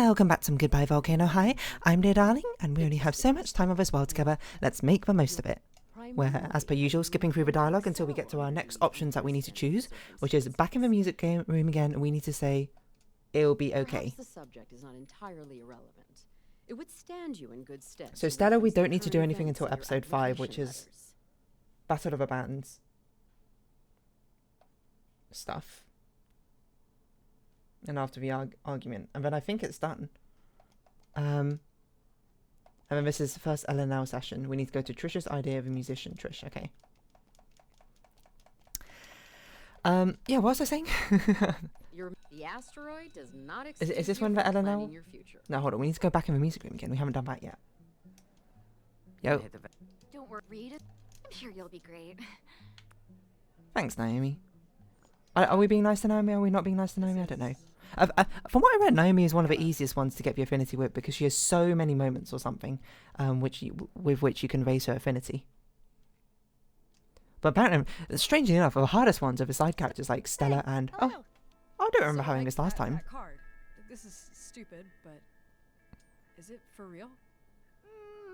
Welcome back to Goodbye Volcano High. I'm dear darling, and we only have so much time of this world together. Let's make the most of it. We're, as per usual, skipping through the dialogue until we get to our next options that we need to choose, which is back in the music room again. We need to say, "It'll be okay." Perhaps the subject is not entirely irrelevant. It would stand you in good stead. So Stella, we don't need to do anything until episode 5, which is Battle of the Bands stuff. And after the argument, and then I think it's done. And then this is the first LNL session. We need to go to Trisha's idea of a musician. Trish, okay. Yeah, what was I saying? The asteroid does not is this one for LNL? No, hold on. We need to go back in the music room again. We haven't done that yet. Yo. Don't worry, Reed. I'm sure you'll be great. Thanks, Naomi. Are we being nice to Naomi? Are we not being nice to Naomi? I don't know. From what I read, Naomi is one of the easiest ones to get the affinity with because she has so many moments or something with which you can raise her affinity. But apparently, strangely enough, the hardest ones are the side characters like Stella and... Oh, I don't remember having this last time. That card. This is stupid, but is it for real?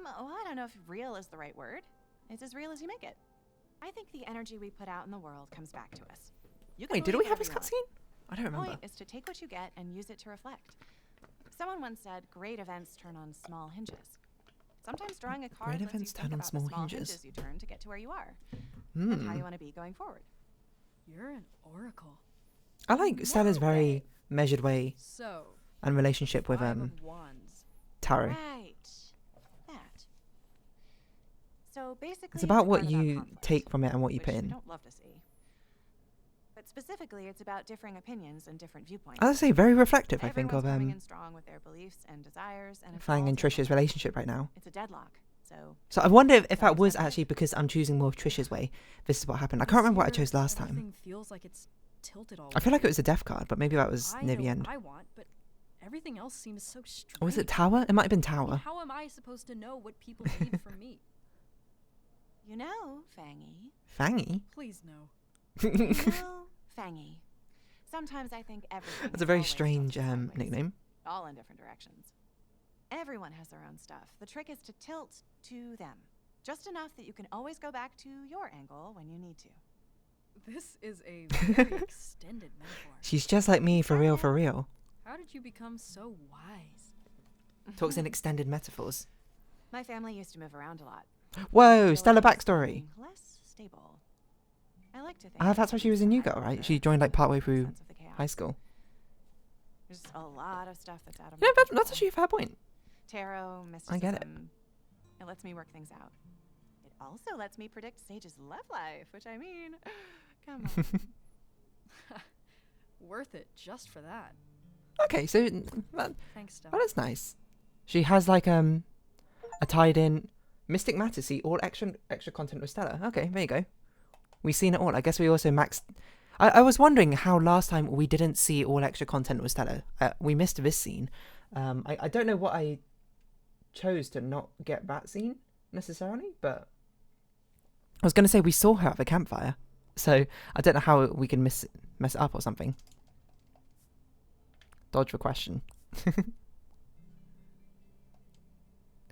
Oh, I don't know if real is the right word. It's as real as you make it. I think the energy we put out in the world comes back to us. Wait, did we have this cutscene? I don't remember. The point is to take what you get and use it to reflect. Someone once said, great events turn on small hinges. Sometimes drawing a card lets you think about the small hinges you turn to get to where you are. And how you want to be going forward. You're an oracle. I like Stella's very measured way and relationship with tarot. Right. That. So basically, it's about what you take from it and what you put in. Don't love to see. But specifically, it's about differing opinions and different viewpoints. I would say very reflective. I think of coming in strong with their beliefs and desires, and Fang and Trisha's relationship right now. It's a deadlock. So I wonder if that was actually because I'm choosing more of Trisha's way. This is what happened. I can't remember what I chose last time. Feels like it's tilted all I feel like it was a death card, but maybe that was near the end. I want, but everything else seems so strange. Or was it Tower? It might have been Tower. How am I supposed to know what people need from me? You know, Fangy. Fangy? Please no. You know, Fangy. Sometimes I think everything. That's a very strange nickname. All in different directions. Everyone has their own stuff. The trick is to tilt to them. Just enough that you can always go back to your angle when you need to. This is a very extended metaphor. She's just like me, for real, for real. How did you become so wise? Talks in extended metaphors. My family used to move around a lot. Whoa, Stella backstory. Less stable. I like to think. That's why she was a new girl, right? She joined like partway through high school. There's a lot of stuff that's out of my control. That's actually a fair point. Tarot, mysticism. I get it. It lets me work things out. It also lets me predict Sage's love life, which I mean, come on. Worth it just for that. Okay, so thanks, Stella. That is nice. She has like a tied in Mystic Matter. See all extra content with Stella. Okay, there you go. We've seen it all. I guess we also maxed. I was wondering how last time we didn't see all extra content with Stella. We missed this scene. I don't know what I chose to not get that scene necessarily, but I was going to say we saw her at the campfire, so I don't know how we can mess it up or something. Dodge the question.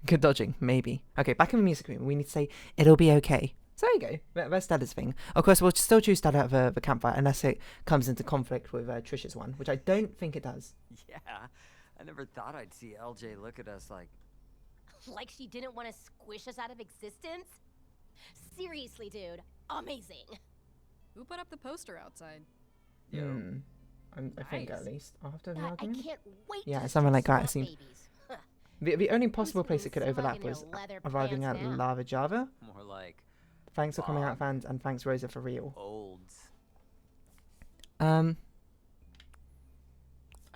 Good dodging, maybe. Okay, back in the music room, we need to say, "It'll be okay." So there you go. That's Stella's thing. Of course, we'll still choose Stella at the campfire unless it comes into conflict with Trisha's one, which I don't think it does. Yeah, I never thought I'd see LJ look at us like... Like she didn't want to squish us out of existence? Seriously, dude. Amazing. Who put up the poster outside? I think at least after the I argument. can't wait. Yeah, something like that. It seems. The only possible place it could overlap was arriving at Lava Java. More like... Thanks for coming out, fans, and thanks, Rosa, for real. Olds. I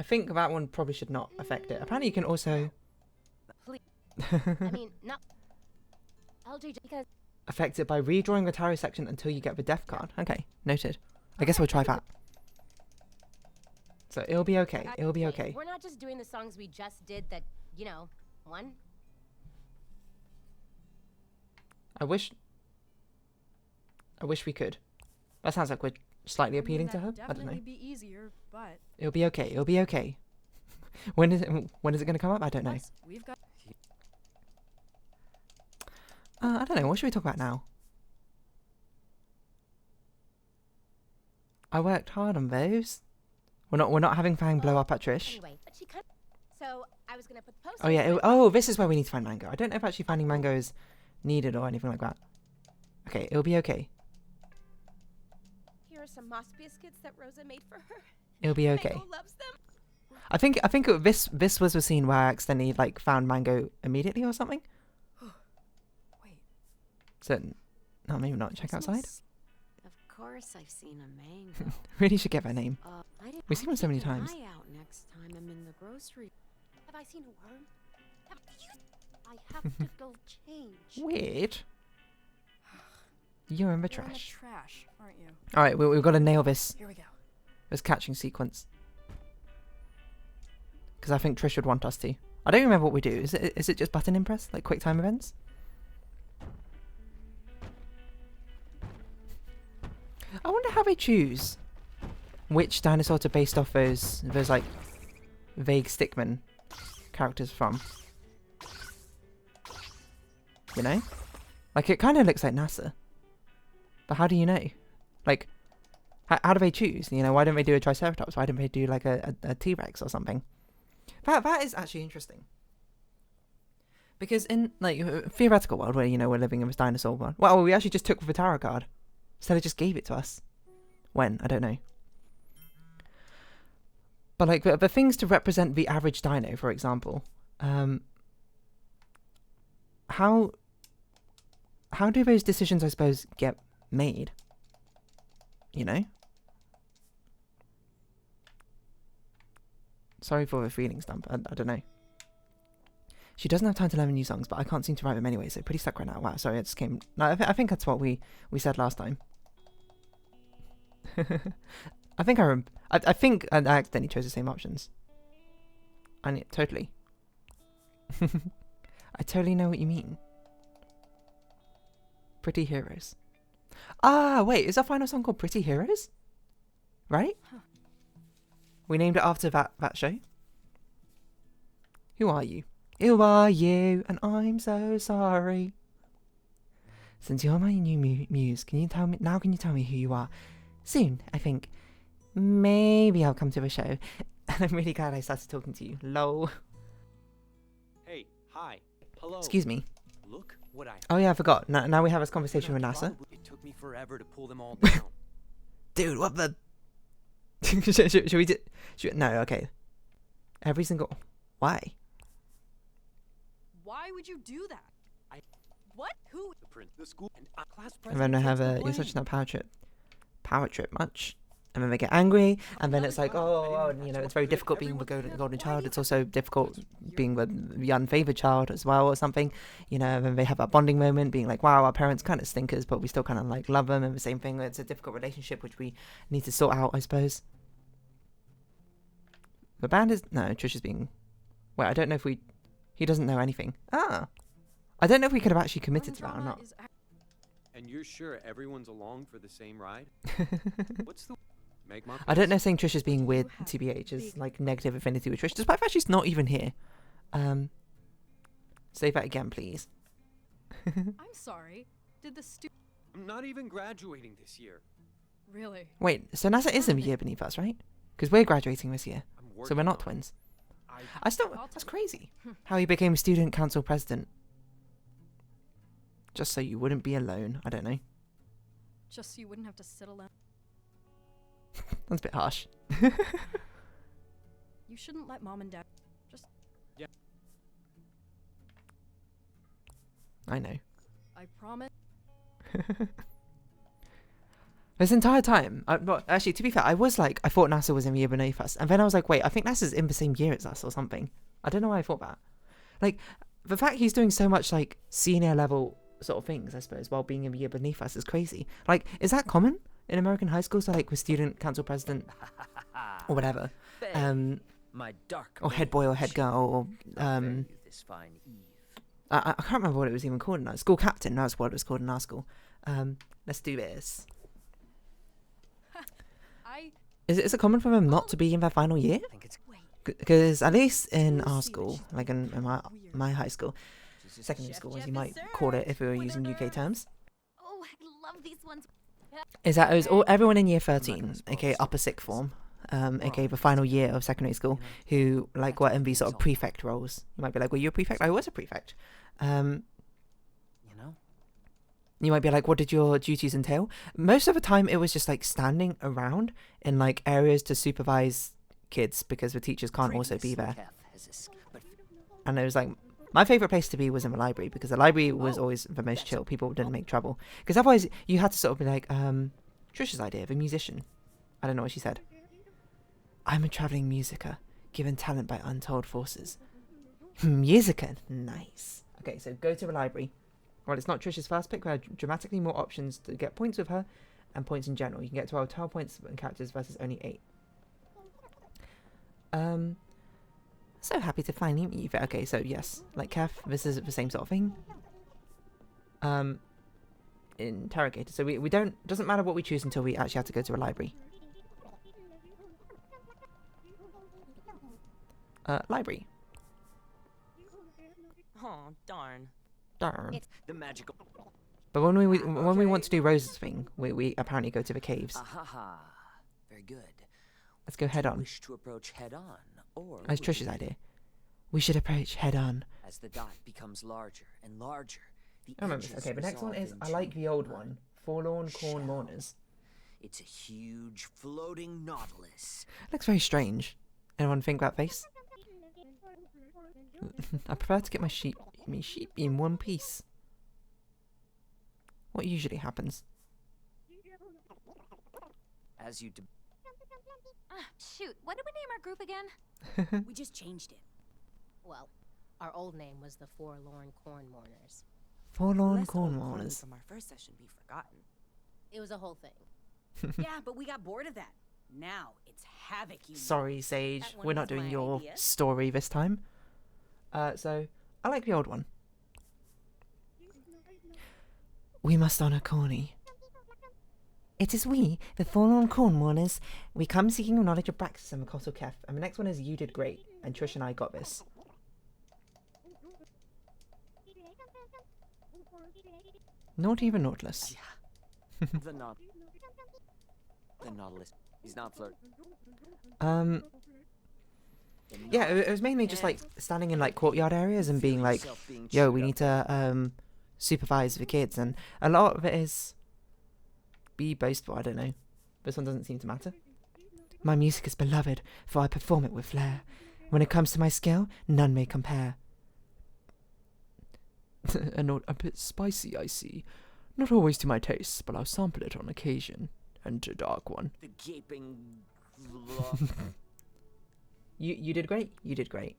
think that one probably should not affect it. Apparently, you can also... I mean, not... LJ, because... affect it by redrawing the tarot section until you get the death card. Okay, noted. I guess we'll try that. So it'll be okay. It'll be okay. We're not just doing the songs we just did that, you know, one. I wish we could. That sounds like we're slightly appealing to her. I don't know. Be easier, but It'll be okay. It'll be okay. When is it going to come up? I don't know. Plus, we've got. I don't know. What should we talk about now? I worked hard on those. We're not having Fang blow up at Trish. Anyway, but she kind so I was gonna put the poster. Oh yeah. Oh, this is where we need to find Mango. I don't know if actually finding Mango is needed or anything like that. Okay, it'll be okay. Here are some moss biscuits that Rosa made for her. It'll be okay. Mango loves them. I think this was the scene where I accidentally like found Mango immediately or something. Wait. So, no, maybe not. Check outside. Of course, I've seen a mango. Really should get her name. We've seen I'll one so many keep an times. eye out next time I'm in the grocery. Have I seen a worm? I have to go change. Weird. You're in the You're in the trash. trash, aren't you? All right, we've got to nail this Here we go. catching sequence. Because I think Trish would want us to. I don't remember what we do. Is it just button impress, like quick time events? I wonder how they choose which dinosaur to based off those like vague stickman characters from. You know, like it kind of looks like NASA. But how do you know? Like, how do they choose? You know, why don't they do a Triceratops? Why don't they do like a T-Rex or something? That is actually interesting. Because in like a theoretical world where, you know, we're living in this dinosaur world, well, we actually just took the tarot card. So they just gave it to us. When? I don't know. But like the things to represent the average dino, for example, how do those decisions, I suppose, get made? You know? Sorry for the feelings dump. I don't know. She doesn't have time to learn new songs, but I can't seem to write them anyway, so pretty stuck right now. Wow, sorry, it just came... No, I think that's what we said last time. I think I think I accidentally chose the same options. Totally. I totally know what you mean. Pretty Heroes. Ah, wait, is our final song called Pretty Heroes? Right? Huh. We named it after that show. Who are you? Who are you? And I'm so sorry. Since you're my new muse, can you tell me who you are? Soon, I think. Maybe I'll come to the show. And I'm really glad I started talking to you. Lol. Hey, hi. Hello. Excuse me. Look what I Oh yeah, I forgot. Now we have this conversation with NASA. It took me forever to pull them all down. Dude, what the... should we do... No, okay. Every single... Why? Why would you do that? What? Who? The school and class And president. then I have takes the you're such blame. a power trip much. And then they get angry, and then it's like, oh, you know, it's very difficult being the golden child. It's also difficult being the unfavored child as well, or something. You know, and then they have that bonding moment, being like, wow, our parents kind of stinkers, but we still kind of like love them. And the same thing, it's a difficult relationship which we need to sort out, I suppose. The band is Trish is being. Wait, I don't know if he doesn't know anything. I don't know if we could have actually committed to that or not. And you're sure everyone's along for the same ride? What's the make my I don't know, saying Trish is being weird, TBH, is like negative affinity with Trish, despite the fact she's not even here. Say that again, please. I'm sorry. Did the I'm not even graduating this year. Really? Wait, so NASA is a year beneath us, right? Because we're graduating this year, I'm so working we're not on it. twins. I That's crazy. How he became student council president. Just so you wouldn't be alone. I don't know. Just so you wouldn't have to sit alone. That's a bit harsh. You shouldn't let mom and dad. I know. I promise. This entire time, well, actually, to be fair, I thought NASA was in the year beneath us, and then I was like, wait, I think NASA's in the same year as us or something. I don't know why I thought that. Like, the fact he's doing so much, like, senior level sort of things, I suppose, while being in the year beneath us is crazy. Like, is that common in American high schools? So, like, with student council president or whatever, My dark or head boy or head girl, or this fine eve. I can't remember what it was even called in our school captain. That's what it was called in our school. Let's do this. Is it common for them not to be in their final year? think it's Because at least in our school, like in my high school, secondary school as you might call it if we were using UK terms, Oh, I love these ones. is that it was everyone in year 13, aka upper sixth form, aka the final year of secondary school, who like were in these sort of prefect roles. You might be like, "Well, you're a prefect." I was a prefect. You might be like, "What did your duties entail?" Most of the time, it was just like standing around in like areas to supervise kids because the teachers can't also be there. And it was like my favorite place to be was in the library because the library was always the most chill. People didn't make trouble because otherwise you had to sort of be like, Trisha's idea, the musician. I don't know what she said. I'm a traveling musicer, given talent by untold forces. Musicer, nice. Okay, so go to the library. Well, it's not Trisha's first pick. We have dramatically more options to get points with her and points in general. You can get 12 points in characters versus only 8. So happy to finally meet you. Okay, so yes, like Kef, this is the same sort of thing. Interrogator. So we doesn't matter what we choose until we actually have to go to a library. Library. Oh, darn. Darn. It's The magical. But when we want to do Rose's thing, we apparently go to the caves. Aha. Very good. Let's go head on. Wish to approach head on, or That's would you Trisha's idea. We should approach head on. As the dot becomes larger and larger, the I remember this. edges Okay, the next one resolve is I into like the old a one. Forlorn Corn shell. Mourners. It's a huge floating nautilus. Looks very strange. Anyone think that face? I prefer to get my sheep in one piece. What usually happens? As you shoot, what did we name our group again? We just changed it. Well, our old name was the Forlorn Corn Mourners. Forlorn Lest Corn old corn Mourners. from our first session be forgotten. It was a whole thing. Yeah, but we got bored of that. Now it's havoc. You know. Sorry, Sage. That one We're not was doing my your idea. story this time. So, I like the old one. We must honor Corny. It is we, the Forlorn Corn Mourners. We come seeking knowledge of Praxis and Makoto Kef. And the next one is You Did Great. And Trish and I got this. Not even Nautilus. the nautilus. He's not flirting. Yeah, it was mainly just like standing in like courtyard areas and being like, yo, we need to supervise the kids, and a lot of it is be boastful. I don't know. This one doesn't seem to matter. My music is beloved, for I perform it with flair. When it comes to my skill, none may compare. And not a bit spicy, I see. Not always to my taste, but I'll sample it on occasion. Enter dark one. The gaping. You did great. You did great.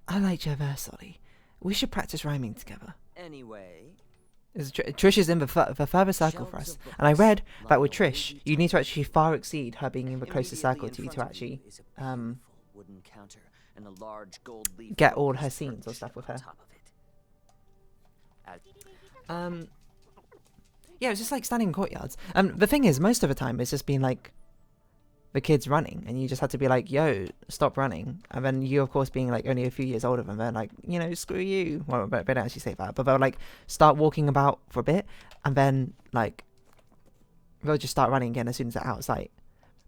I like your verse, Ollie. We should practice rhyming together. Anyway. Trish is in the further circle for us, and I read that with Trish, you need to actually far exceed her being in the closest circle to you to actually Wooden counter and a large gold leaf get all her scenes or stuff with her. Yeah, it's just like standing in courtyards. The thing is, most of the time, it's just been like the kids running, and you just had to be like, yo, stop running. And then you, of course, being like only a few years older than them, like, you know, screw you. Well, they don't actually say that, but they'll like start walking about for a bit, and then like they'll just start running again as soon as they're out of sight.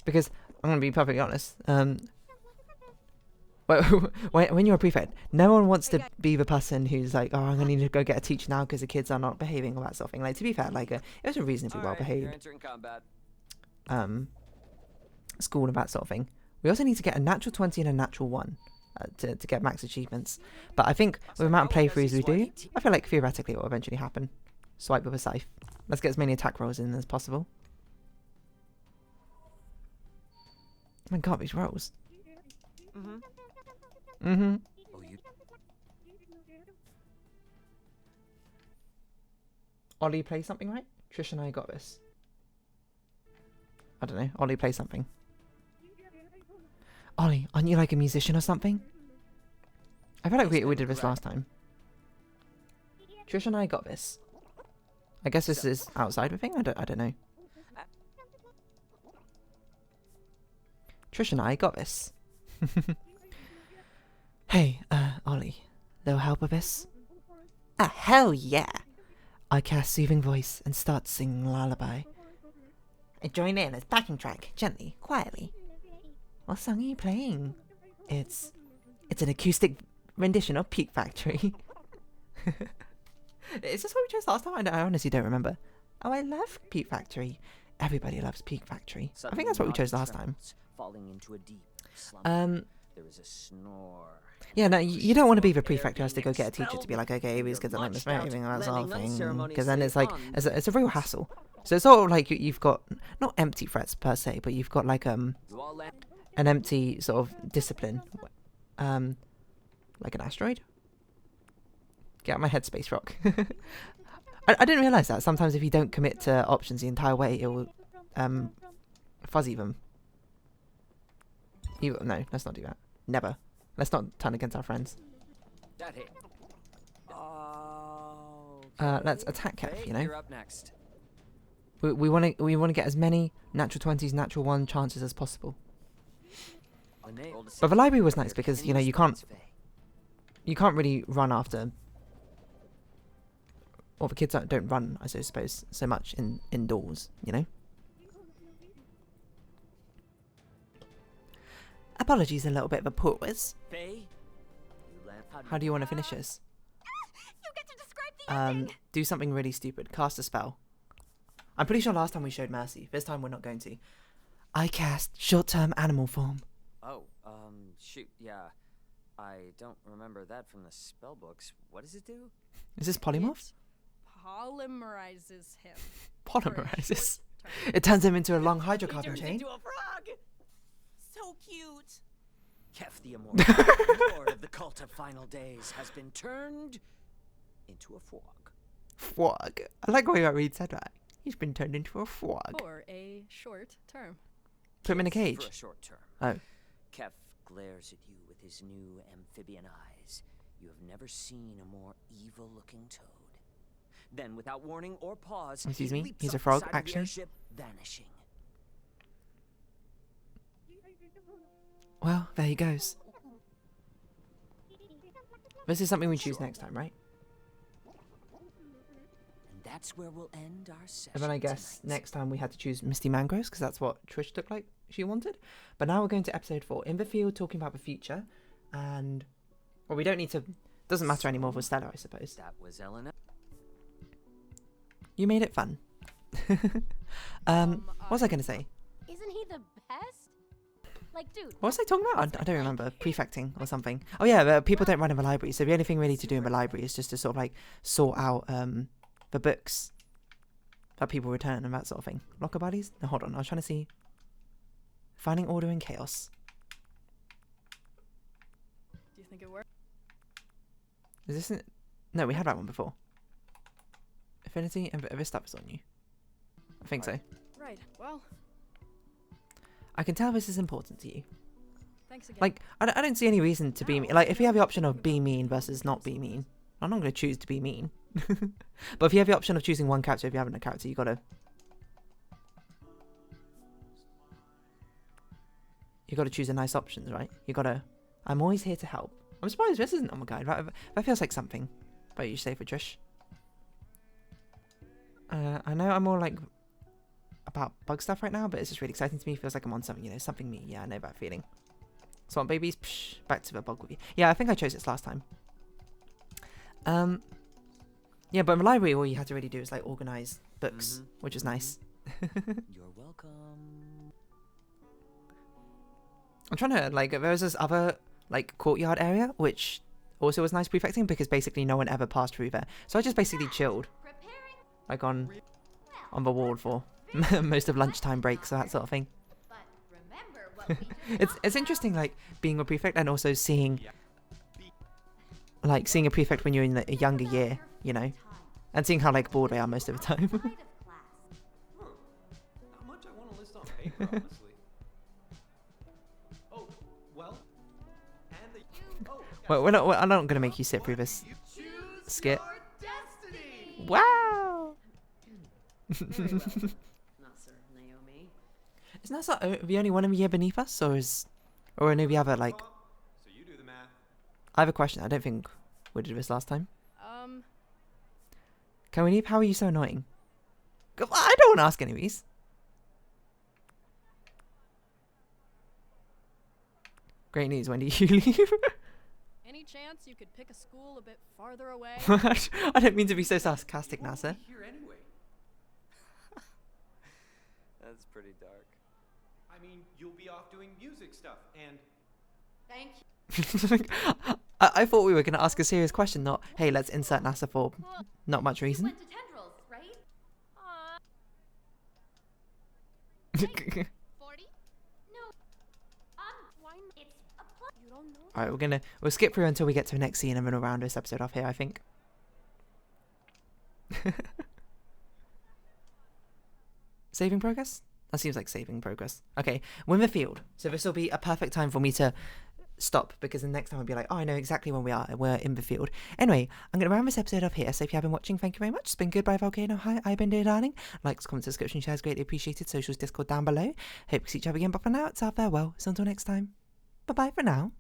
Because I'm gonna be perfectly honest, when you're a prefect, no one wants to be the person who's like, oh, I'm gonna need to go get a teacher now because the kids are not behaving or that sort of thing. Like, to be fair, like it was a reasonably well behaved school and that sort of thing. We also need to get a natural 20 and a natural 1 to get max achievements. But I think with the amount of playthroughs we do, I feel like theoretically it will eventually happen. Swipe with a scythe. Let's get as many attack rolls in as possible. Oh my god, these rolls. Mm-hmm. Ollie, play something, right? Trish and I got this. I don't know. Ollie, play something. Ollie, aren't you like a musician or something? I feel like we did this last time. Trish and I got this. I guess this is outside the thing? I don't know. Trish and I got this. Hey, Ollie, little help with this? Ah, hell yeah! I cast soothing voice and start singing lullaby. I join in as backing track, gently, quietly. What song are you playing? It's an acoustic rendition of Peak Factory. Is this what we chose last time? I honestly don't remember. Oh, I love Peak Factory. Everybody loves Peak Factory. I think that's what we chose last time. Falling into a deep slumber. There is a snore. Yeah, no, you don't want to be the prefect who has to go get a teacher to be like, okay, these kids are like misbehaving and that sort of thing, because then it's like, it's a real hassle. So it's sort of like you've got, not empty threats per se, but you've got like an empty sort of discipline. Like an asteroid? Get out my headspace, Rock. I didn't realise that. Sometimes if you don't commit to options the entire way, it will fuzzy them. No, let's not do that. Never. Let's not turn against our friends. That hit. Let's attack Kev, you know? You're up next. We want to get as many natural 20s, natural 1 chances as possible. But the library was nice because, you know, you can't really run after. Well, the kids don't run, I suppose, so much indoors, you know? Apologies, a little bit of a pause. How do you want to finish this? You get to describe the ending. Do something really stupid. Cast a spell. I'm pretty sure last time we showed mercy. This time we're not going to. I cast short-term animal form. Oh, shoot, yeah. I don't remember that from the spell books. What does it do? Is this polymorphs? Polymerizes him. Polymerizes. It turns him into a long hydrocarbon chain. Into a frog. So cute. Kef the Immortal, Lord of the Cult of Final Days, has been turned into a frog. Frog. I like the way that Reed said that. He's been turned into a frog. For a short term. Put him in a cage. For a short term. Oh. Kef glares at you with his new amphibian eyes. You have never seen a more evil-looking toad. Then, without warning or pause, Excuse he me, leaps he's a up frog, the side of the actually. airship, vanishing. Well, there he goes. This is something we choose next time, right? And that's where we'll end our session. And then I guess tonight. next time we had to choose Misty Mangroves because that's what Trish looked like she wanted. But now we're going to episode 4. In the field, talking about the future. And, well, we don't need to... Doesn't matter anymore for Stella, I suppose. That was Elena. You made it fun. What was I going to say? Isn't he the best? Like, dude. What was I talking about? I don't remember. Prefecting or something. Oh yeah, people don't run in the library, so the only thing really to do in the library is just to sort of like sort out the books that people return and that sort of thing. Locker bodies? No, hold on. I was trying to see. Finding order in chaos. Do you think it worked? Is this? No, we had that one before. Affinity and this stuff is on you. I think so. Right. Well, I can tell this is important to you. thanks again. Like, I don't see any reason to be mean. Like, if you have the option of be mean versus not be mean, I'm not going to choose to be mean. But if you have the option of choosing one character, if you haven't a character, you gotta choose a nice options, right? You gotta. I'm always here to help. I'm surprised this isn't on my guide. That feels like something. But you say for Trish. I know I'm more like about bug stuff right now, but it's just really exciting to me. It feels like I'm on something, you know, something me. Yeah, I know that feeling. Swamp babies, psh, back to the bug with you. Yeah, I think I chose this last time. Yeah, but in the library, all you had to really do is like organize books, which is nice. You're welcome. I'm trying to like. There was this other like courtyard area, which also was nice prefecting because basically no one ever passed through there. So I just basically chilled, like on the wall for most of lunchtime breaks or that sort of thing. It's interesting, like being a prefect and also seeing a prefect when you're in a younger year, you know, and seeing how like bored they are most of the time. Not much I want to list on paper, honestly. Oh, well, and the... Oh, Well, I'm not gonna make you sit through this skit. Wow. Very well, Nasser, Naomi. Isn't that the only one of year beneath us, or any of the other like? So you do the math. I have a question. I don't think we did this last time. Can we leave? How are you so annoying? I don't want to ask any of these. Great news. When do you leave? Any chance you could pick a school a bit farther away? I don't mean to be so sarcastic, NASA. Here anyway. That's pretty dark. I mean, you'll be off doing music stuff, and Thank you. I thought we were going to ask a serious question, not, hey, let's insert NASA for not much You reason. went to Tendrils, right? 40? No. Why not? It's a plus. You don't know. Alright, we'll skip through until we get to the next scene and then we'll round this episode off here, I think. Saving progress? That seems like saving progress. Okay, we're in the field. So this will be a perfect time for me to stop, because the next time I'll be like, oh, I know exactly when we are. We're in the field. Anyway, I'm going to round this episode off here. So if you have been watching, thank you very much. It's been good by Volcano High. I've been dear darling. Likes, comments, subscription, shares, greatly appreciated. Socials, Discord down below. Hope we see each other again. But for now, it's our farewell. So until next time, bye-bye for now.